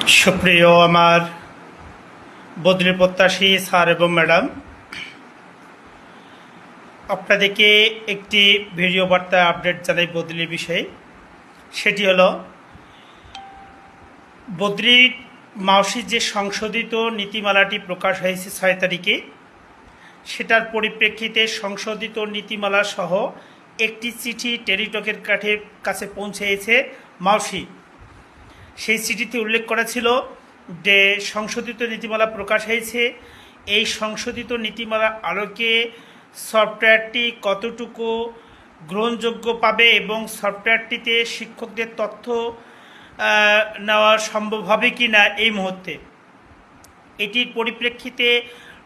সুপ্রিয় আমার বদলি প্রত্যাশী স্যার এবং ম্যাডাম, আপনাদেরকে একটি ভিডিও বার্তা আপডেট জানাই বদলির বিষয়ে। সেটি হলো বদলির মাওসির যে সংশোধিত নীতিমালাটি প্রকাশ হয়েছে 6 তারিখে, সেটার পরিপ্রেক্ষিতে সংশোধিত নীতিমালা সহ একটি চিঠি টেলিটকের কাছে পৌঁছেছে মাওসি। সেই চিঠিতে উল্লেখ করা ছিল যে সংশোধিত নীতিমালা প্রকাশ হয়েছে, এই সংশোধিত নীতিমালার আলোকে সফটওয়্যারটি কতটুকু গ্রহণযোগ্য পাবে এবং সফটওয়্যারটিতে শিক্ষকদের তথ্য নেওয়া সম্ভব হবে কি না এই মুহূর্তে। এটির পরিপ্রেক্ষিতে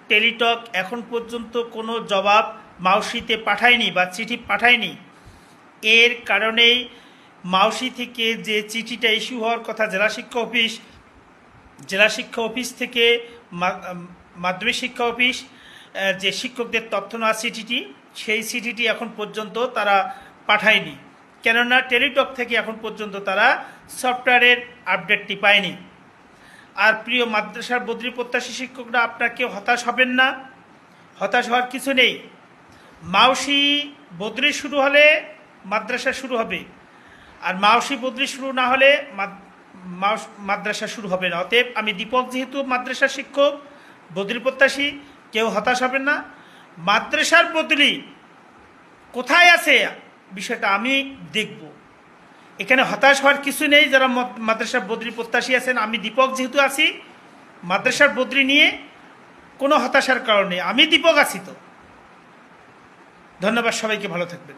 টেলিটক এখন পর্যন্ত কোনো জবাব মাওসিতে পাঠায়নি বা চিঠি পাঠায়নি। এর কারণেই মাওসি থেকে যে চিঠিটা ইস্যু হওয়ার কথা জেলা শিক্ষা অফিস থেকে মাধ্যমিক শিক্ষা অফিস যে শিক্ষকদের তথ্য নেওয়া চিঠিটি, সেই চিঠিটি এখন পর্যন্ত তারা পাঠায়নি, কেননা টেলিটক থেকে এখন পর্যন্ত তারা সফটওয়্যারের আপডেটটি পায়নি। আর প্রিয় মাদ্রাসার বদলি প্রত্যাশী শিক্ষকরা, আপনার কেউ হতাশ হবেন না, হতাশ হওয়ার কিছু নেই। মাওসি বদলি শুরু হলে মাদ্রাসা শুরু হবে, আর মাওসি বদলি শুরু না হলে মাদ্রাসা শুরু হবে না। অতএব আমি দীপক যেহেতু মাদ্রাসার শিক্ষক, বদলি প্রত্যাশী, কেউ হতাশ হবেন না। মাদ্রাসার বদলি কোথায় আছে বিষয়টা আমি দেখব, এখানে হতাশ হওয়ার কিছু নেই। যারা মাদ্রাসার বদলি প্রত্যাশী আছেন, আমি দীপক যেহেতু আছি, মাদ্রাসার বদলি নিয়ে কোনো হতাশার কারণে আমি দীপক আছি। তো ধন্যবাদ, সবাইকে ভালো থাকবেন।